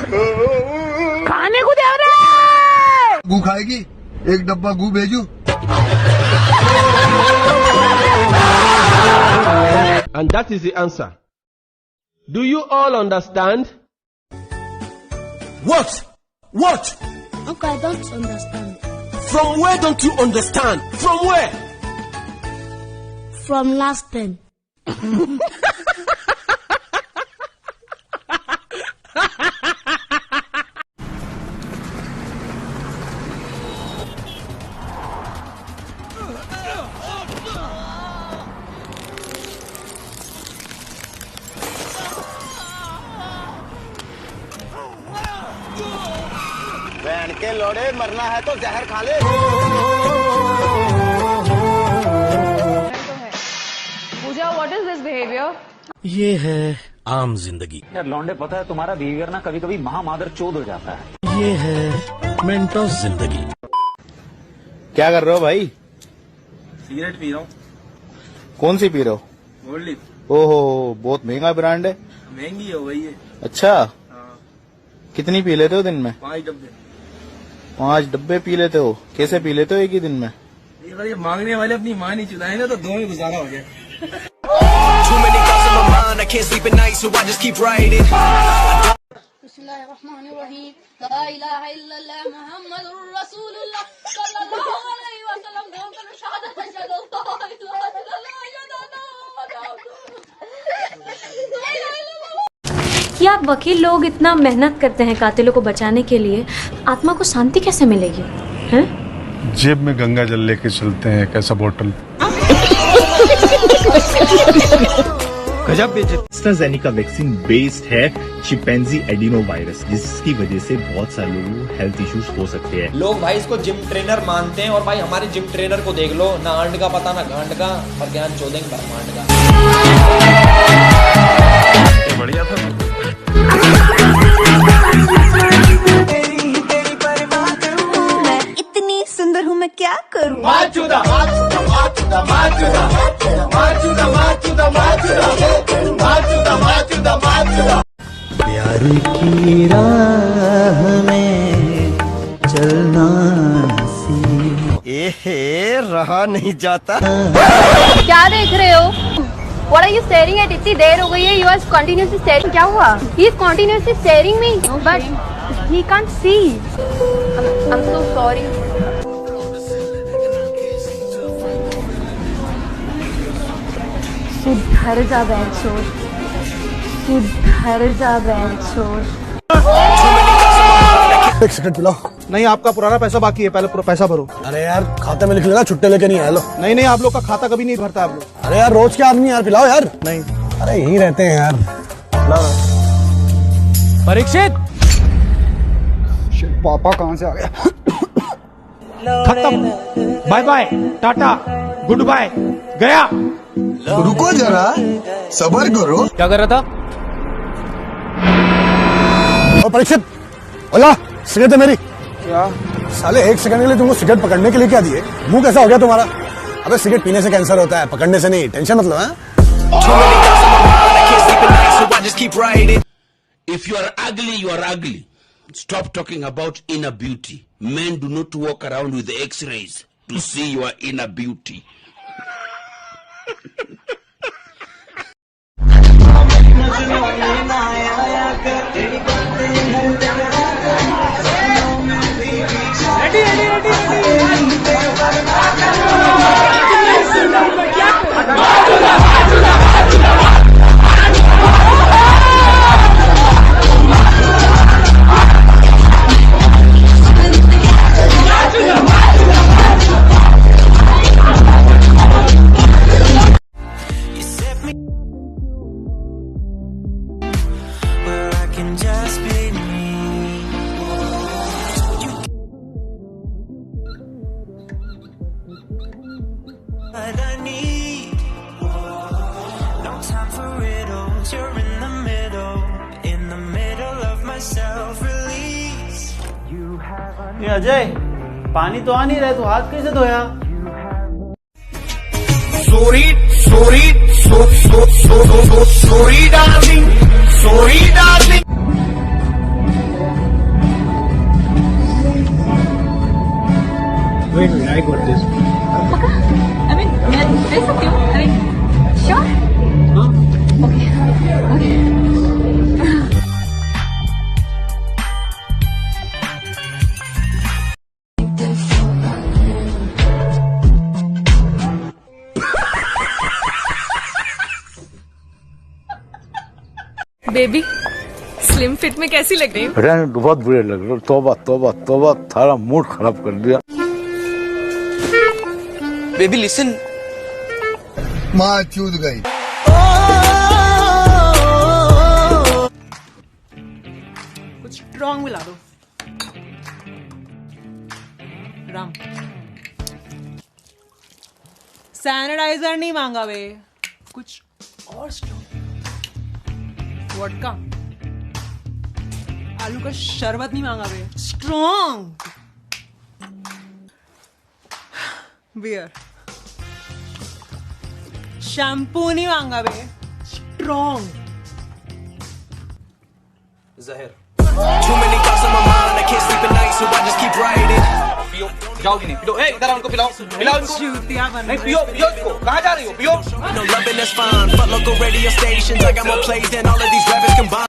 खाने को दे रहे। गू खाएगी? एक डब्बा गू भेजू? And that is the answer. Do you all understand? What? Uncle, I don't understand. From where don't you understand? From where? From last time. बहन के लोड़े, मरना है तो जहर खा ले। पूजा, व्हाट इज दिस बिहेवियर? ये है आम जिंदगी। यार लौंडे, पता है तुम्हारा बिहेवियर ना कभी कभी महामादर चोद हो जाता है। ये है मेंटोस जिंदगी। क्या कर रहे हो भाई? सिगरेट पी रहा हूँ। कौन सी पी रहे हो? Gold leaf. ओहो, बहुत महंगा ब्रांड है। महंगी है वही है। अच्छा, हाँ। कितनी पी लेते हो दिन में? 5 डब्बे। 5 डब्बे पी लेते हो? कैसे पी लेते हो एक ही दिन में? ये मांगने वाले अपनी माँ नहीं चुदाए ना, तो 2 में गुजारा हो गया। कि आप वकील लोग इतना मेहनत करते हैं कातिलों को बचाने के लिए, आत्मा को शांति कैसे मिलेगी? हैं? जेब में गंगा जल लेके चलते हैं, कैसा बोतल। गजब बेइज्जत। एस्ट्राजेनेका वैक्सीन बेस्ड है चिंपैंजी एडिनो वायरस, जिसकी वजह से बहुत सारे लोगों को हेल्थ इश्यूज हो सकते हैं। लोग भाई इसको जिम ट्रेनर मानते हैं, और भाई हमारे जिम ट्रेनर को देख लो, ना आंड का पता ना गांड का, और ज्ञान चोदेंगे ब्रह्मांड का। बढ़िया था। मैं इतनी सुंदर हूँ, मैं क्या करूँ? प्यार की राह में चलना रहा नहीं जाता। क्या देख रहे हो? What are you staring at? इतनी देर हो गई है, you are continuously staring. क्या हुआ? He is continuously staring me, but he can't see. I'm so sorry. सुधर जा बहनचोद, सुधर जा बहनचोद। एक सेकंड पिलाओ। नहीं, आपका पुराना पैसा बाकी है, पहले पैसा भरो। अरे यार, खाते में लिख लेना, छुट्टे लेके नहीं आए। लो। नहीं, आप लोग का खाता कभी नहीं भरता आप लोग। अरे यार, रोज के आदमी यार, पिलाओ यार। नहीं, अरे यहीं रहते हैं यार। परीक्षित, पापा कहाँ से आ गया? खत्म, बाय बाय, टाटा, गुड बाय, गया। रुको जरा, सबर करो। क्या कर रहा था? और परीक्षित, ओला, सिगरेट है मेरी। क्या? साले 1 सेकंड के लिए तुमको सिगरेट पकड़ने के लिए क्या दिए? मुंह कैसा हो गया तुम्हारा? अबे सिगरेट पीने से कैंसर होता है, पकड़ने से नहीं। टेंशन मतलब है? If you are ugly, you are ugly. Stop talking about inner beauty. Men do not walk around with X-rays to see your inner beauty. ये अजय, पानी तो आ नहीं रहा, तू हाथ कैसे धोया? Sorry darling. I got this. I mean, मैं दे सकती हूँ. I mean, sure. Okay. Baby slim fit में कैसी लग रही है? बहुत बुरे लग रहे हो। तौबा तौबा तौबा, थारा मूड खराब कर दिया। बेबी लिसन, माँ चूद गई। कुछ स्ट्रॉन्ग मिला दो. राम. सैनिटाइजर नहीं मांगा वे, कुछ और स्ट्रॉन्ग. वोडका. आलू का शरबत नहीं मांगा वे, स्ट्रॉन्ग. बियर. शैम्पू नहीं मांगा वे, स्ट्रॉन्ग. जहर. Too many thoughts on my mind, I can't sleep at night, so I just keep writing. पियो, जाओगी नहीं? पियो, ए, इधर आओ, उनको पिलाओ, पिलाओ इनको. नहीं पियो, पियो इसको. कहाँ जा रही हो? पियो. No loving that's fine, fuck local radio stations, I got more plays than all of these rappers combined.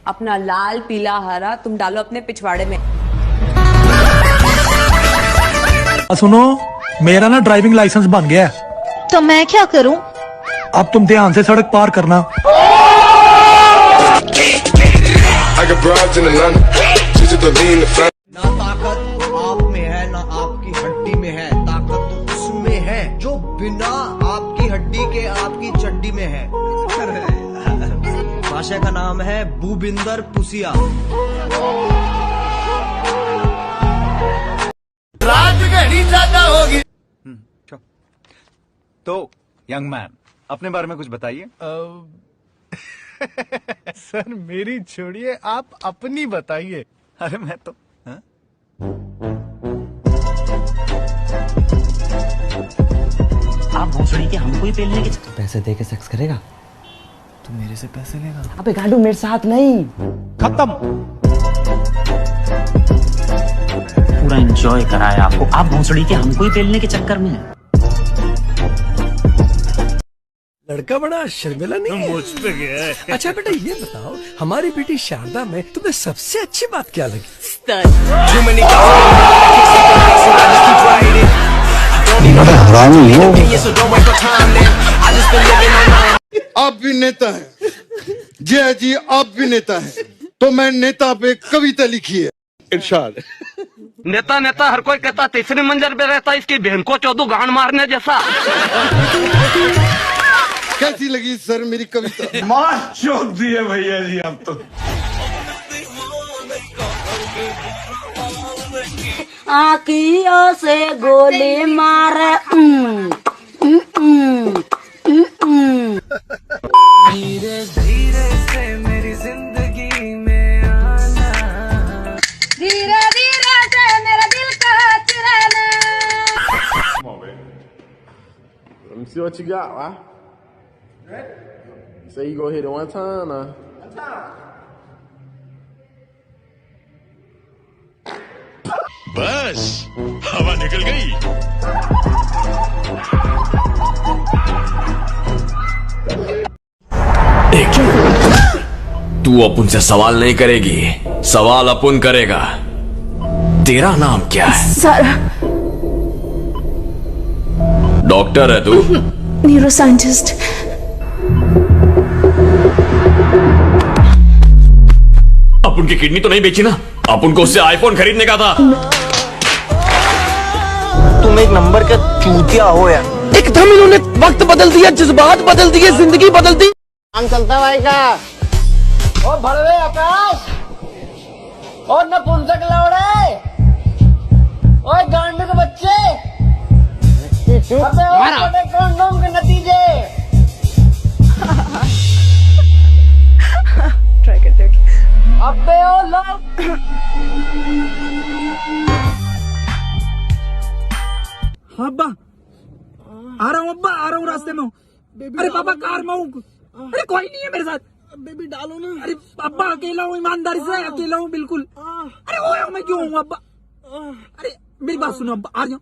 अपना लाल पीला हरा तुम डालो अपने पिछवाड़े में. सुनो, मेरा ना ड्राइविंग लाइसेंस बन गया है. तो मैं क्या करूं? अब तुम ध्यान से सड़क पार करना. ना ताकत आप में है, ना आपकी हड्डी में है. ताकत तो उसमें है जो बिना आपकी हड्डी के आपकी चड्डी में है. भाषा का नाम है भूबिंदर पुसिया. रात घड़ी ज्यादा होगी. तो यंग मैन, अपने बारे में कुछ बताइए. सर मेरी छोड़िए, आप अपनी बताइए. अरे मैं तो आप भोसड़ी के हमको ही पेलने के पैसे दे के सेक्स करेगा? तू मेरे से पैसे लेगा? अबे गाडू मेरे साथ नहीं. खत्म. पूरा एंजॉय कराया आपको. आप भोसड़ी के हमको ही पेलने के चक्कर में हैं. लड़का बड़ा शर्मिला नहीं है? मुझ पे गया है. अच्छा बेटा ये बताओ, हमारी बेटी शारदा में तुम्हें सबसे अच्छी बात क्या लगी? आप भी नेता हैं, जय जी आप भी नेता हैं, तो मैं नेता पे कविता लिखी है. इरशाद. नेता नेता हर कोई कहता, तीसरे मंजिल पे रहता, इसकी बहन को 14 गांड मारने जैसा. कैसी लगी सर मेरी कविता? मार चोक दिए भैया जी आप तो. आँखियों से गोली मारे. धीरे धीरे से मेरी जिंदगी में आना. धीरे धीरे से मेरा दिल का चुराना. Let me see what you got, huh? Say you go hit it one time, बस हवा निकल गई. तू अपन से सवाल नहीं करेगी, सवाल अपन करेगा. तेरा नाम क्या है? सर. डॉक्टर है तू? Neuro scientist. अपन की किडनी तो नहीं बेची ना? अपन को उससे आईफोन खरीदने का था. तुम एक नंबर का चूतिया हो यार. एकदम इन्होंने वक्त बदल दिया, जज्बात बदल दिए, जिंदगी बदल दी. काम चलता भाई का. ओ भरवे आकाश, और नपुंसक लौड़े, ओए गांड के बच्चे, अबे ओ बड़े कंडोम के नतीजे. ट्राई करते हैं. अबे ओ लोग. अब्बा आ रहा हूँ, अब्बा आ रहा हूँ, रास्ते में हूँ. अरे पापा कार में हूँ. अरे कोई नहीं है मेरे साथ. बेबी डालो ना। अरे अब्बा अकेला हूँ, ईमानदारी से अकेला हूँ बिल्कुल। अरे वो मैं क्यों हूँ अब्बा? अरे मेरी बात सुनो अब्बा, आ जाओ।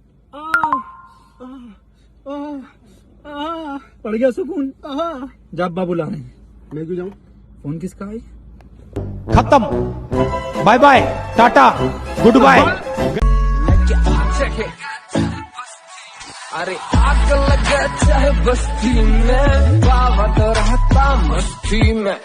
पड़ गया सुकून। जा अब्बा बुला रहे हैं। मैं क्यों जाऊँ? फोन किसका है? खत्म, बाय बाय, टाटा, गुड बाय। अरे आग लगा चाहे बस्ती में, बाबा तो रहता मस्ती में।